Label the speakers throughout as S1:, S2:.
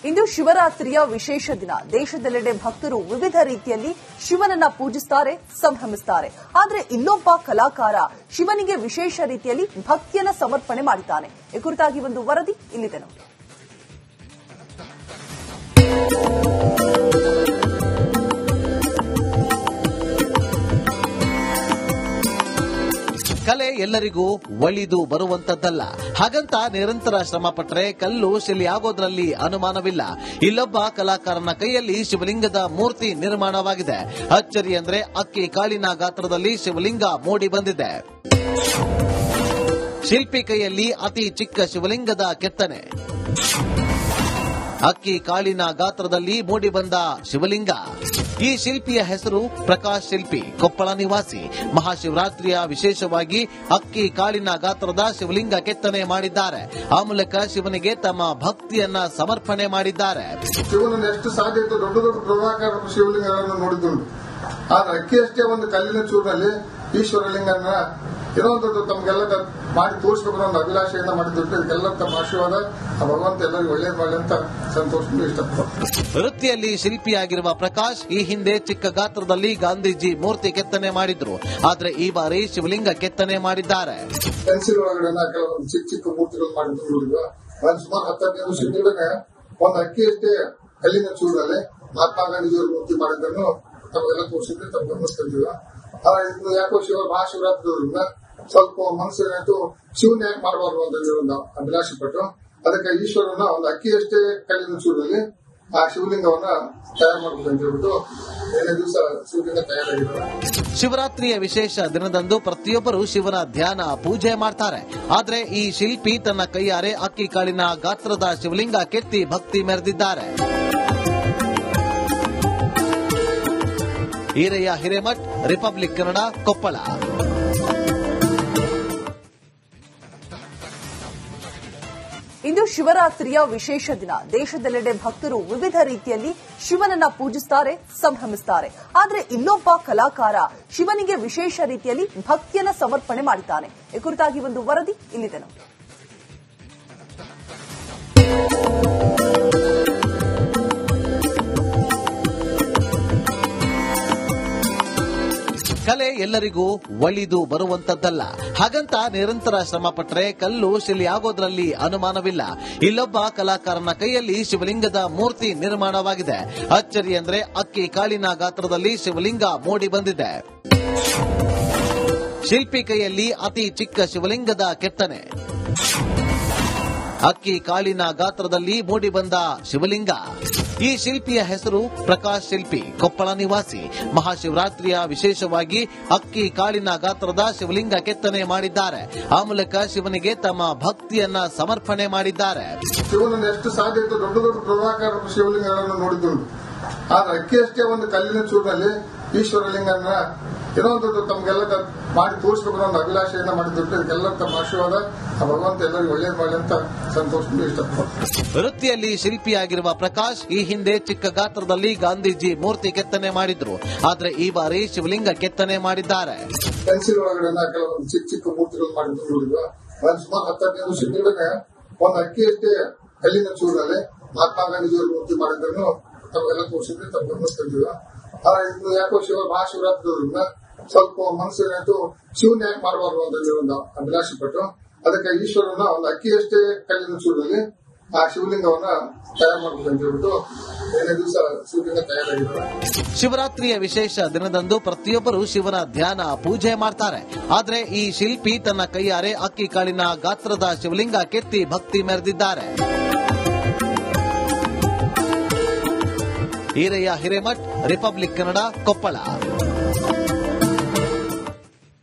S1: ಇಂದು ಶಿವರಾತ್ರಿಯ ವಿಶೇಷ ದಿನ. ದೇಶದೆಲ್ಲೆಡೆ ಭಕ್ತರು ವಿವಿಧ ರೀತಿಯಲ್ಲಿ ಶಿವನನ್ನ ಪೂಜಿಸುತ್ತಾರೆ, ಸಂಭ್ರಮಿಸುತ್ತಾರೆ. ಆದರೆ ಇಲ್ಲೊಬ್ಬ ಕಲಾಕಾರ ಶಿವನಿಗೆ ವಿಶೇಷ ರೀತಿಯಲ್ಲಿ ಭಕ್ತಿಯನ್ನ ಸಮರ್ಪಣೆ ಮಾಡಿದ್ದಾನೆ. ಈ ಕುರಿತಾಗಿ ಒಂದು ವರದಿ ಇಲ್ಲಿದೆ ನೋಡಿ.
S2: ಕಲೆ ಎಲ್ಲರಿಗೂ ಒಳಿದು ಬರುವಂತದ್ದಲ್ಲ. ಹಾಗಂತ ನಿರಂತರ ಶ್ರಮ ಪಟ್ಟರೆ ಕಲ್ಲು ಶಿಲೆಯಾಗೋದ್ರಲ್ಲಿ ಅನುಮಾನವಿಲ್ಲ. ಇಲ್ಲೊಬ್ಬ ಕಲಾಕಾರನ ಕೈಯಲ್ಲಿ ಶಿವಲಿಂಗದ ಮೂರ್ತಿ ನಿರ್ಮಾಣವಾಗಿದೆ. ಅಚ್ಚರಿ ಅಂದ್ರೆ ಅಕ್ಕಿ ಕಾಳಿನ ಗಾತ್ರದಲ್ಲಿ ಶಿವಲಿಂಗ ಮೂಡಿ ಬಂದಿದೆ. ಶಿಲ್ಪಿ ಕೈಯಲ್ಲಿ ಅತಿ ಚಿಕ್ಕ ಶಿವಲಿಂಗದ ಕೆತ್ತನೆ. ಅಕ್ಕಿ ಕಾಳಿನ ಗಾತ್ರದಲ್ಲಿ ಮೂಡಿಬಂದ ಶಿವಲಿಂಗ. ಈ ಶಿಲ್ಪಿಯ ಹೆಸರು ಪ್ರಕಾಶ್ ಶಿಲ್ಪಿ, ಕೊಪ್ಪಳ ನಿವಾಸಿ. ಮಹಾಶಿವರಾತ್ರಿಯ ವಿಶೇಷವಾಗಿ ಅಕ್ಕಿ ಕಾಳಿನ ಗಾತ್ರದ ಶಿವಲಿಂಗ ಕೆತ್ತನೆ ಮಾಡಿದ್ದಾರೆ. ಆ ಮೂಲಕ ಶಿವನಿಗೆ ತಮ್ಮ ಭಕ್ತಿಯನ್ನ ಸಮರ್ಪಣೆ ಮಾಡಿದ್ದಾರೆ.
S3: ಶಿವನನ್ನು ಎಷ್ಟು ಸಾಧ್ಯ ಇತ್ತು ದೊಡ್ಡ ದೊಡ್ಡ ಪ್ರಭಾಕರ ಶಿವಲಿಂಗಗಳನ್ನು ನೋಡಿದ್ದುಂಟು. ಆದ್ರೆ ಅಕ್ಕಿಯಷ್ಟೇ ಒಂದು ಕಲ್ಲಿನ ಚೂರಿನಲ್ಲಿ ಈಶ್ವರಲಿಂಗನ ಇರೋದು ತಮ್ಗೆಲ್ಲ ಮಾಡಿ ತೋರಿಸ್ಬೇಕು ಒಂದು ಅಭಿಲಾಷೆಯಿಂದ ಮಾಡಿದ್ದುಂಟು. ಇದಕ್ಕೆಲ್ಲ ತಮ್ಮ ಆಶೀರ್ವಾದ ಭಗವಂತ ಎಲ್ಲರಿಗೂ ಒಳ್ಳೇದು ಮಾಡಲಿ ಅಂತ ಸಂತೋಷ ಇಷ್ಟಪಡ್ತಾರೆ.
S2: ವೃತ್ತಿಯಲ್ಲಿ ಶಿಲ್ಪಿಯಾಗಿರುವ ಪ್ರಕಾಶ್ ಈ ಹಿಂದೆ ಚಿಕ್ಕ ಗಾತ್ರದಲ್ಲಿ ಗಾಂಧೀಜಿ ಮೂರ್ತಿ ಕೆತ್ತನೆ ಮಾಡಿದ್ರು. ಆದ್ರೆ ಈ ಬಾರಿ ಶಿವಲಿಂಗ ಕೆತ್ತನೆ ಮಾಡಿದ್ದಾರೆ.
S3: ಪೆನ್ಸಿಲ್ ಒಳಗಡೆ ಕೆಲವೊಂದು ಚಿಕ್ಕ ಚಿಕ್ಕ ಮೂರ್ತಿಗಳು ಮಾಡಿದ್ರು. ನಾನು ಸುಮಾರು 10-15 ವರ್ಷದೊಳಗೆ ಒಂದು ಅಕ್ಕಿಯಷ್ಟೇ ಕಲ್ಲಿನ ಚೂರಲ್ಲಿ ಮಹಾತ್ಮ ಗಾಂಧೀಜಿಯವರು ಮೂರ್ತಿ ಮಾಡಿದ್ದನ್ನು ತಮಗೆಲ್ಲ ತೋರಿಸಿದ್ರೆ ತಮ್ಮ ಗಮನಿಸ್ತಿದ್ದಿಲ್ಲ. ಇದು ಯಾಕೋ ಮಹಾಶಿವರಾತ್ರಿಯಿಂದ ಸ್ವಲ್ಪ ಮನಸ್ಸಿನಾಯ್ತು, ಶಿವನ ಯಾಕೆ ಮಾಡಬಾರ್ದು ಅಂತ ಒಂದು ಅಭಿಲಾಷೆ ಪಟ್ಟು ಅದಕ್ಕೆ ಈಶ್ವರನ ಒಂದು ಅಕ್ಕಿಯಷ್ಟೇ ಕಲ್ಲಿನ ಚೂರಲ್ಲಿ ಆ ಶಿವಲಿಂಗವನ್ನ ತಯಾರು ಮಾಡಬೇಕು ಅಂತ ಹೇಳ್ಬಿಟ್ಟು 2 ದಿವಸ ಶಿವಲಿಂಗ ತಯಾರಾಗಿದ್ದಾರೆ.
S2: ಶಿವರಾತ್ರಿಯ ವಿಶೇಷ ದಿನದಂದು ಪ್ರತಿಯೊಬ್ಬರು ಶಿವನ ಧ್ಯಾನ ಪೂಜೆ ಮಾಡ್ತಾರೆ. ಆದ್ರೆ ಈ ಶಿಲ್ಪಿ ತನ್ನ ಕೈಯಾರೆ ಅಕ್ಕಿ ಕಾಳಿನ ಗಾತ್ರದ ಶಿವಲಿಂಗ ಕೆತ್ತಿ ಭಕ್ತಿ ಮೆರೆದಿದ್ದಾರೆ. ಈರಯ್ಯ ಹಿರೇಮಠ್, ರಿಪಬ್ಲಿಕ್ ಕನ್ನಡ, ಕೊಪ್ಪಳ.
S1: ಇಂದು ಶಿವರಾತ್ರಿಯ ವಿಶೇಷ ದಿನ. ದೇಶದೆಲ್ಲೆಡೆ ಭಕ್ತರು ವಿವಿಧ ರೀತಿಯಲ್ಲಿ ಶಿವನನ್ನ ಪೂಜಿಸುತ್ತಾರೆ, ಸಂಭ್ರಮಿಸುತ್ತಾರೆ. ಆದರೆ ಇಲ್ಲೊಬ್ಬ ಕಲಾಕಾರ ಶಿವನಿಗೆ ವಿಶೇಷ ರೀತಿಯಲ್ಲಿ ಭಕ್ತಿಯನ್ನ ಸಮರ್ಪಣೆ ಮಾಡಿದ್ದಾನೆ. ಈ ಕುರಿತಾಗಿ ಒಂದು ವರದಿ ಇಲ್ಲಿದೆ ನೋಡಿ.
S2: ಕಲೆ ಎಲ್ಲರಿಗೂ ಒಳಿದು ಬರುವಂತದ್ದಲ್ಲ. ಹಾಗಂತ ನಿರಂತರ ಶ್ರಮ ಪಟ್ಟರೆ ಕಲ್ಲು ಶಿಲೆಯಾಗೋದ್ರಲ್ಲಿ ಅನುಮಾನವಿಲ್ಲ. ಇಲ್ಲೊಬ್ಬ ಕಲಾಕಾರನ ಕೈಯಲ್ಲಿ ಶಿವಲಿಂಗದ ಮೂರ್ತಿ ನಿರ್ಮಾಣವಾಗಿದೆ. ಅಚ್ಚರಿ ಅಂದ್ರೆ ಅಕ್ಕಿ ಕಾಳಿನ ಗಾತ್ರದಲ್ಲಿ ಶಿವಲಿಂಗ ಮೂಡಿ ಬಂದಿದೆ. ಶಿಲ್ಪಿ ಕೈಯಲ್ಲಿ ಅತಿ ಚಿಕ್ಕ ಶಿವಲಿಂಗದ ಕೆತ್ತನೆ. ಅಕ್ಕಿ ಕಾಳಿನ ಗಾತ್ರದಲ್ಲಿ ಮೂಡಿಬಂದ ಶಿವಲಿಂಗ. ಈ ಶಿಲ್ಪಿಯ ಹೆಸರು ಪ್ರಕಾಶ್ ಶಿಲ್ಪಿ, ಕೊಪ್ಪಳ ನಿವಾಸಿ. ಮಹಾಶಿವರಾತ್ರಿಯ ವಿಶೇಷವಾಗಿ ಅಕ್ಕಿ ಕಾಳಿನ ಗಾತ್ರದ ಶಿವಲಿಂಗ ಕೆತ್ತನೆ ಮಾಡಿದ್ದಾರೆ. ಆ ಮೂಲಕ ಶಿವನಿಗೆ ತಮ್ಮ ಭಕ್ತಿಯನ್ನ ಸಮರ್ಪಣೆ ಮಾಡಿದ್ದಾರೆ.
S3: ಶಿವನನ್ನು ಎಷ್ಟು ಸಾಧ್ಯ ಇತ್ತು ದೊಡ್ಡ ದೊಡ್ಡ ಪ್ರಭಾಕರ ಶಿವಲಿಂಗಗಳನ್ನು ನೋಡಿದ್ದುಂಟು. ಆದ್ರೆ ಅಕ್ಕಿಯಷ್ಟೇ ಒಂದು ಕಲ್ಲಿನ ಚೂರಿನಲ್ಲಿ ಈಶ್ವರಲಿಂಗನ ಇರೋದು ತಮ್ಗೆಲ್ಲ ಮಾಡಿ ತೋರಿಸ್ಬೇಕು ಒಂದು ಅಭಿಲಾಷೆಯಿಂದ ಮಾಡಿದ್ದುಂಟು. ಇದಕ್ಕೆಲ್ಲ ತಮ್ಮ ಆಶೀರ್ವಾದ ಭಗವಂತ ಎಲ್ಲರಿಗೂ ಒಳ್ಳೇದು ಮಾಡಲಿ ಅಂತ ಸಂತೋಷ ಇಷ್ಟಪಡ್ತಾರೆ.
S2: ವೃತ್ತಿಯಲ್ಲಿ ಶಿಲ್ಪಿಯಾಗಿರುವ ಪ್ರಕಾಶ್ ಈ ಹಿಂದೆ ಚಿಕ್ಕ ಗಾತ್ರದಲ್ಲಿ ಗಾಂಧೀಜಿ ಮೂರ್ತಿ ಕೆತ್ತನೆ ಮಾಡಿದ್ರು. ಆದ್ರೆ ಈ ಬಾರಿ ಶಿವಲಿಂಗ ಕೆತ್ತನೆ ಮಾಡಿದ್ದಾರೆ.
S3: ಪೆನ್ಸಿಲ್ ಒಳಗಡೆ ಕೆಲವೊಂದು ಚಿಕ್ಕ ಚಿಕ್ಕ ಮೂರ್ತಿಗಳು ಮಾಡಿದ್ರು. ನಾನು ಸುಮಾರು 10-15 ವರ್ಷದೊಳಗೆ ಒಂದು ಅಕ್ಕಿಯಷ್ಟೇ ಕಲ್ಲಿನ ಚೂರಲ್ಲಿ ಮಹಾತ್ಮ ಗಾಂಧೀಜಿಯವರು ಮೂರ್ತಿ ಮಾಡಿದ್ದನ್ನು ತಮಗೆಲ್ಲ ತೋರಿಸಿದ್ರೆ ತಮ್ಮ ಗಮನಿಸ್ತಿದ್ದಿಲ್ಲ. ಇದು ಯಾಕೋ ಮಹಾಶಿವರಾತ್ರಿಯಿಂದ ಸ್ವಲ್ಪ ಮನಸ್ಸಿನಾಯ್ತು, ಶಿವನ ಯಾಕೆ ಮಾಡಬಾರ್ದು ಅಂತ ಒಂದು ಅಭಿಲಾಷೆ ಪಟ್ಟು ಅದಕ್ಕೆ ಈಶ್ವರನ ಒಂದು ಅಕ್ಕಿಯಷ್ಟೇ ಕಲ್ಲಿನ ಚೂರಲ್ಲಿ ಆ ಶಿವಲಿಂಗವನ್ನ ತಯಾರು ಮಾಡಬೇಕು ಅಂತ ಹೇಳ್ಬಿಟ್ಟು 2 ದಿವಸ ಶಿವಲಿಂಗ ತಯಾರಾಗಿದ್ದಾರೆ.
S2: ಶಿವರಾತ್ರಿಯ ವಿಶೇಷ ದಿನದಂದು ಪ್ರತಿಯೊಬ್ಬರು ಶಿವನ ಧ್ಯಾನ ಪೂಜೆ ಮಾಡ್ತಾರೆ. ಆದ್ರೆ ಈ ಶಿಲ್ಪಿ ತನ್ನ ಕೈಯಾರೆ ಅಕ್ಕಿ ಕಾಳಿನ ಗಾತ್ರದ ಶಿವಲಿಂಗ ಕೆತ್ತಿ ಭಕ್ತಿ ಮೆರೆದಿದ್ದಾರೆ. ಈರಯ್ಯ ಹಿರೇಮಠ್, ರಿಪಬ್ಲಿಕ್ ಕನ್ನಡ, ಕೊಪ್ಪಳ.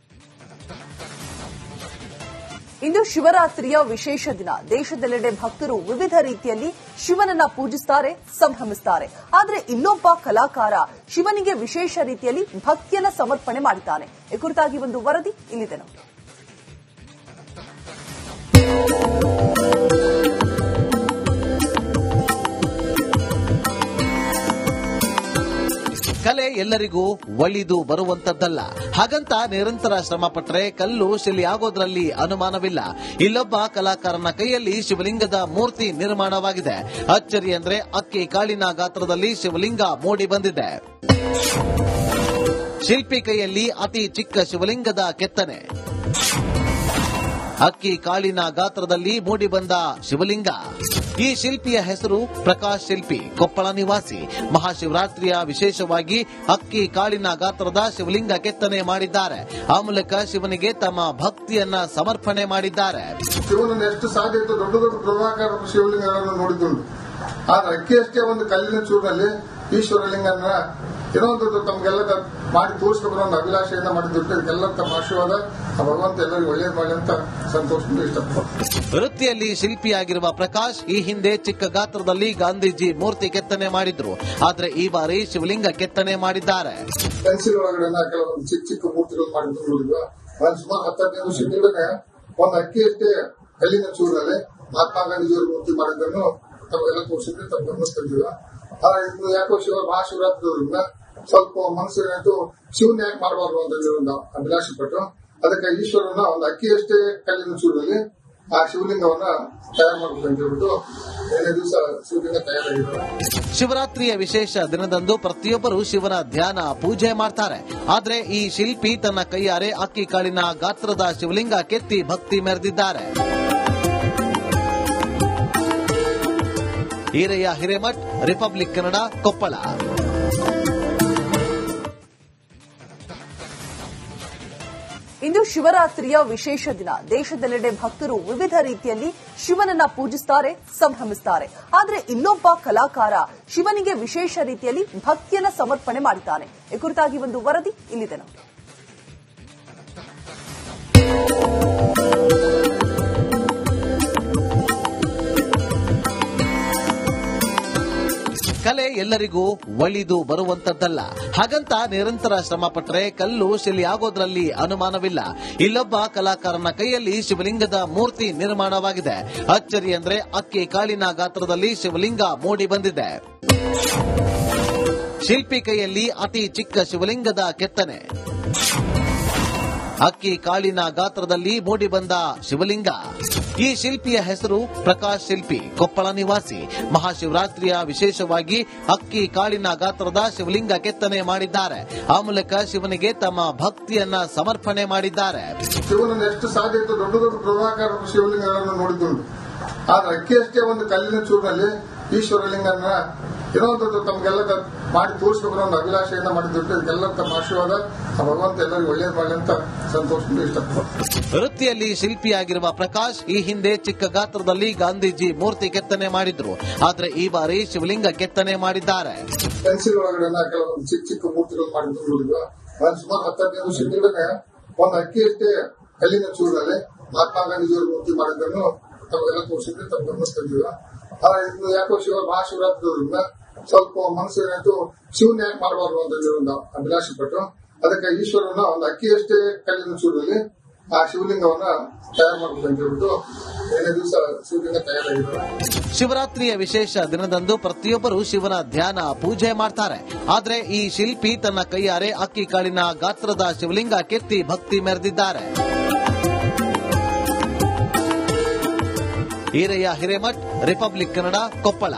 S1: ಇಂದು ಶಿವರಾತ್ರಿಯ ವಿಶೇಷ ದಿನ. ದೇಶದೆಲ್ಲೆಡೆ ಭಕ್ತರು ವಿವಿಧ ರೀತಿಯಲ್ಲಿ ಶಿವನನ್ನ ಪೂಜಿಸುತ್ತಾರೆ, ಸಂಭ್ರಮಿಸುತ್ತಾರೆ. ಆದರೆ ಇಲ್ಲೊಬ್ಬ ಕಲಾಕಾರ ಶಿವನಿಗೆ ವಿಶೇಷ ರೀತಿಯಲ್ಲಿ ಭಕ್ತಿಯನ್ನ ಸಮರ್ಪಣೆ ಮಾಡಿದ್ದಾನೆ. ಈ ಕುರಿತಾಗಿ ಒಂದು ವರದಿ ಇಲ್ಲಿದೆ ನೋಡಿ.
S2: ಕಲೆ ಎಲ್ಲರಿಗೂ ಒಳಿದು ಬರುವಂತದ್ದಲ್ಲ. ಹಾಗಂತ ನಿರಂತರ ಶ್ರಮ ಪಟ್ಟರೆ ಕಲ್ಲು ಶಿಲೆ ಆಗೋದ್ರಲ್ಲಿ ಅನುಮಾನವಿಲ್ಲ. ಇಲ್ಲೊಬ್ಬ ಕಲಾಕಾರನ ಕೈಯಲ್ಲಿ ಶಿವಲಿಂಗದ ಮೂರ್ತಿ ನಿರ್ಮಾಣವಾಗಿದೆ. ಅಚ್ಚರಿ ಅಂದ್ರೆ ಅಕ್ಕಿ ಕಾಳಿನ ಗಾತ್ರದಲ್ಲಿ ಶಿವಲಿಂಗ ಮೂಡಿ ಬಂದಿದೆ. ಶಿಲ್ಪಿ ಕೈಯಲ್ಲಿ ಅತಿ ಚಿಕ್ಕ ಶಿವಲಿಂಗದ ಕೆತ್ತನೆ. ಅಕ್ಕಿ ಕಾಳಿನ ಗಾತ್ರದಲ್ಲಿ ಮೂಡಿಬಂದ ಶಿವಲಿಂಗ. ಈ ಶಿಲ್ಪಿಯ ಹೆಸರು ಪ್ರಕಾಶ್ ಶಿಲ್ಪಿ, ಕೊಪ್ಪಳ ನಿವಾಸಿ. ಮಹಾಶಿವರಾತ್ರಿಯ ವಿಶೇಷವಾಗಿ ಅಕ್ಕಿ ಕಾಳಿನ ಗಾತ್ರದ ಶಿವಲಿಂಗ ಕೆತ್ತನೆ ಮಾಡಿದ್ದಾರೆ. ಆ ಮೂಲಕ ಶಿವನಿಗೆ ತಮ್ಮ ಭಕ್ತಿಯನ್ನ ಸಮರ್ಪಣೆ ಮಾಡಿದ್ದಾರೆ.
S3: ಶಿವನನ್ನು ಎಷ್ಟು ಸಾಧ್ಯ ಇತ್ತು ದೊಡ್ಡ ದೊಡ್ಡ ಬೃಹದಾಕಾರ ಶಿವಲಿಂಗಗಳನ್ನು ನೋಡಿದ್ದುಂಟು. ಆದ್ರೆ ಅಕ್ಕಿಯಷ್ಟೇ ಒಂದು ಕಲ್ಲಿನ ಚೂರಿನಲ್ಲಿ ಈಶ್ವರಲಿಂಗನ ಏನೋ ಒಂದು ತಮ್ಗೆಲ್ಲ ಮಾಡಿ ತೋರಿಸ್ಕೊಂಡು ಒಂದು ಅಭಿಲಾಷೆಯಿಂದ ಮಾಡಿದ್ದುಂಟು. ಇದಕ್ಕೆಲ್ಲ ತಮ್ಮ ಆಶೀರ್ವಾದ ಭಗವಂತ ಎಲ್ಲರಿಗೂ ಒಳ್ಳೇದು ಮಾಡಿ ಅಂತ ಸಂತೋಷದಿಂದ ಇಷ್ಟಪಡ್ತಾರೆ.
S2: ವೃತ್ತಿಯಲ್ಲಿ ಶಿಲ್ಪಿಯಾಗಿರುವ ಪ್ರಕಾಶ್ ಈ ಹಿಂದೆ ಚಿಕ್ಕ ಗಾತ್ರದಲ್ಲಿ ಗಾಂಧೀಜಿ ಮೂರ್ತಿ ಕೆತ್ತನೆ ಮಾಡಿದ್ರು. ಆದ್ರೆ ಈ ಬಾರಿ ಶಿವಲಿಂಗ ಕೆತ್ತನೆ ಮಾಡಿದ್ದಾರೆ.
S3: ಪೆನ್ಸಿಲ್ ಒಳಗಡೆ ಕೆಲವೊಂದು ಚಿಕ್ಕ ಚಿಕ್ಕ ಮೂರ್ತಿಗಳು ಮಾಡಿದ್ದು ನೋಡಿದ್ವಿ. ನಾನು ಸುಮಾರು 10-15 ವರ್ಷ ಒಂದು ಅಕ್ಕಿಯಷ್ಟೇ ಕಲ್ಲಿನ ಚೂರಿನಲ್ಲಿ ಮಹಾತ್ಮ ಗಾಂಧೀಜಿಯವರು ಮೂರ್ತಿ ಮಾಡಿದ್ದನ್ನು ತಮಗೆಲ್ಲ ತೋರಿಸಿದ್ರೆ ತಮ್ಮ ಗಮನಿಸ್ತಿದ್ವಿ. ಇದು ಯಾಕೋ ಮಹಾಶಿವರಾತ್ರಿಯಿಂದ ಸ್ವಲ್ಪ ಮನಸ್ಸಿನಾಯ್ತು, ಶಿವನ್ ಯಾಕೆ ಮಾಡಬಾರ್ದು ಅಂತ ಒಂದು ಅಭಿಲಾಷೆ ಪಟ್ಟು ಅದಕ್ಕೆ ಈಶ್ವರನ ಒಂದು ಅಕ್ಕಿಯಷ್ಟೇ ಕಲ್ಲಿನ ಚೂರಿನಲ್ಲಿ ಆ ಶಿವಲಿಂಗವನ್ನ ತಯಾರು ಮಾಡಬೇಕು ಅಂತ ಹೇಳ್ಬಿಟ್ಟು 2 ದಿವಸ ಶಿವಲಿಂಗ ತಯಾರಾಗಿದ್ದಾರೆ.
S2: ಶಿವರಾತ್ರಿಯ ವಿಶೇಷ ದಿನದಂದು ಪ್ರತಿಯೊಬ್ಬರು ಶಿವನ ಧ್ಯಾನ ಪೂಜೆ ಮಾಡ್ತಾರೆ. ಆದ್ರೆ ಈ ಶಿಲ್ಪಿ ತನ್ನ ಕೈಯಾರೆ ಅಕ್ಕಿ ಕಾಳಿನ ಗಾತ್ರದ ಶಿವಲಿಂಗ ಕೆತ್ತಿ ಭಕ್ತಿ ಮೆರೆದಿದ್ದಾರೆ. ಈರಯ್ಯ ಹಿರೇಮಠ್, ರಿಪಬ್ಲಿಕ್ ಕನ್ನಡ, ಕೊಪ್ಪಳ.
S1: ಇಂದು ಶಿವರಾತ್ರಿಯ ವಿಶೇಷ ದಿನ. ದೇಶದೆಲ್ಲೆಡೆ ಭಕ್ತರು ವಿವಿಧ ರೀತಿಯಲ್ಲಿ ಶಿವನನ್ನ ಪೂಜಿಸುತ್ತಾರೆ, ಸಂಭ್ರಮಿಸುತ್ತಾರೆ. ಆದರೆ ಇಲ್ಲೊಬ್ಬ ಕಲಾಕಾರ ಶಿವನಿಗೆ ವಿಶೇಷ ರೀತಿಯಲ್ಲಿ ಭಕ್ತಿಯನ್ನ ಸಮರ್ಪಣೆ ಮಾಡಿದ್ದಾನೆ. ಈ ಕುರಿತಾಗಿ ಒಂದು ವರದಿ ಇಲ್ಲಿದೆ ನೋಡಿ.
S2: ಕಲೆ ಎಲ್ಲರಿಗೂ ಒಳಿದು ಬರುವಂತದ್ದಲ್ಲ. ಹಾಗಂತ ನಿರಂತರ ಶ್ರಮ ಪಟ್ಟರೆ ಕಲ್ಲು ಶಿಲೆ ಆಗೋದ್ರಲ್ಲಿ ಅನುಮಾನವಿಲ್ಲ. ಇಲ್ಲೊಬ್ಬ ಕಲಾಕಾರನ ಕೈಯಲ್ಲಿ ಶಿವಲಿಂಗದ ಮೂರ್ತಿ ನಿರ್ಮಾಣವಾಗಿದೆ. ಅಚ್ಚರಿ ಅಂದ್ರೆ ಅಕ್ಕಿ ಕಾಳಿನ ಗಾತ್ರದಲ್ಲಿ ಶಿವಲಿಂಗ ಮೂಡಿ ಬಂದಿದೆ. ಶಿಲ್ಪಿ ಕೈಯಲ್ಲಿ ಅತಿ ಚಿಕ್ಕ ಶಿವಲಿಂಗದ ಕೆತ್ತನೆ. ಅಕ್ಕಿ ಕಾಳಿನ ಗಾತ್ರದಲ್ಲಿ ಮೂಡಿಬಂದ ಶಿವಲಿಂಗ. ಈ ಶಿಲ್ಪಿಯ ಹೆಸರು ಪ್ರಕಾಶ್ ಶಿಲ್ಪಿ, ಕೊಪ್ಪಳ ನಿವಾಸಿ. ಮಹಾಶಿವರಾತ್ರಿಯ ವಿಶೇಷವಾಗಿ ಅಕ್ಕಿ ಕಾಳಿನ ಗಾತ್ರದ ಶಿವಲಿಂಗ ಕೆತ್ತನೆ ಮಾಡಿದ್ದಾರೆ. ಆ ಮೂಲಕ ಶಿವನಿಗೆ ತಮ್ಮ ಭಕ್ತಿಯನ್ನ ಸಮರ್ಪಣೆ ಮಾಡಿದ್ದಾರೆ.
S3: ಶಿವನನ್ನು ಎಷ್ಟು ಸಾಧ್ಯ ಇತ್ತು ದೊಡ್ಡ ದೊಡ್ಡ ಬೃಹದಾಕಾರ ಶಿವಲಿಂಗಗಳನ್ನು ನೋಡಿದ್ದುಂಟು. ಆದ್ರೆ ಅಕ್ಕಿಯಷ್ಟೇ ಒಂದು ಕಲ್ಲಿನ ಚೂರಿನಲ್ಲಿ ಈಶ್ವರಲಿಂಗನ ಏನೋ ಒಂದು ತಮ್ಗೆಲ್ಲ ಮಾಡಿ ತೋರಿಸ್ಕೊಂಡು ಒಂದು ಅಭಿಲಾಷೆಯಿಂದ ಮಾಡಿದ್ದುಂಟು. ಇದಕ್ಕೆಲ್ಲ ತಮ್ಮ ಆಶೀರ್ವಾದ ಭಗವಂತ ಎಲ್ಲರಿಗೂ ಒಳ್ಳೇದು ಮಾಡಿ ಅಂತ ಸಂತೋಷದಿಂದ ಇಷ್ಟಪಡ್ತಾರೆ.
S2: ವೃತ್ತಿಯಲ್ಲಿ ಶಿಲ್ಪಿಯಾಗಿರುವ ಪ್ರಕಾಶ್ ಈ ಹಿಂದೆ ಚಿಕ್ಕ ಗಾತ್ರದಲ್ಲಿ ಗಾಂಧೀಜಿ ಮೂರ್ತಿ ಕೆತ್ತನೆ ಮಾಡಿದ್ರು. ಆದ್ರೆ ಈ ಬಾರಿ ಶಿವಲಿಂಗ ಕೆತ್ತನೆ ಮಾಡಿದ್ದಾರೆ.
S3: ಪೆನ್ಸಿಲ್ ಒಳಗಡೆ ಕೆಲವೊಂದು ಚಿಕ್ಕ ಚಿಕ್ಕ ಮೂರ್ತಿಗಳು ಮಾಡಿದ್ದು ನೋಡಿದ್ವಿ. ನಾನು ಸುಮಾರು 10-15 ವರ್ಷ ಒಂದು ಅಕ್ಕಿಯಷ್ಟೇ ಕಲ್ಲಿನ ಚೂರಿನಲ್ಲಿ ಮಹಾತ್ಮ ಗಾಂಧೀಜಿಯವರು ಮೂರ್ತಿ ಮಾಡಿದ್ದನ್ನು ತಮಗೆಲ್ಲ ತೋರಿಸಿದ್ರೆ ತಮ್ಮ ಗಮನಿಸ್ತಿದ್ವಿ. ಇದು ಯಾಕೋ ಮಹಾಶಿವರಾತ್ರಿಯಿಂದ ಸ್ವಲ್ಪ ಮನಸ್ಸಿನಾಯ್ತು, ಶಿವನ್ ಯಾಕೆ ಮಾಡಬಾರ್ದು ಅಂತ ಒಂದು ಅಭಿಲಾಷೆ ಪಟ್ಟು ಅದಕ್ಕೆ ಈಶ್ವರನ ಒಂದು ಅಕ್ಕಿಯಷ್ಟೇ ಕಲ್ಲಿನ ಚೂರಿನಲ್ಲಿ ಆ ಶಿವಲಿಂಗವನ್ನ ತಯಾರು ಮಾಡಬೇಕು ಅಂತ ಹೇಳ್ಬಿಟ್ಟು 2 ದಿವಸ ಶಿವಲಿಂಗ ತಯಾರಾಗಿದ್ದಾರೆ.
S2: ಶಿವರಾತ್ರಿಯ ವಿಶೇಷ ದಿನದಂದು ಪ್ರತಿಯೊಬ್ಬರು ಶಿವನ ಧ್ಯಾನ ಪೂಜೆ ಮಾಡ್ತಾರೆ. ಆದ್ರೆ ಈ ಶಿಲ್ಪಿ ತನ್ನ ಕೈಯಾರೆ ಅಕ್ಕಿ ಕಾಳಿನ ಗಾತ್ರದ ಶಿವಲಿಂಗ ಕೆತ್ತಿ ಭಕ್ತಿ ಮೆರೆದಿದ್ದಾರೆ. ಈರಯ್ಯ ಹಿರೇಮಠ್, ರಿಪಬ್ಲಿಕ್ ಕನ್ನಡ, ಕೊಪ್ಪಳ.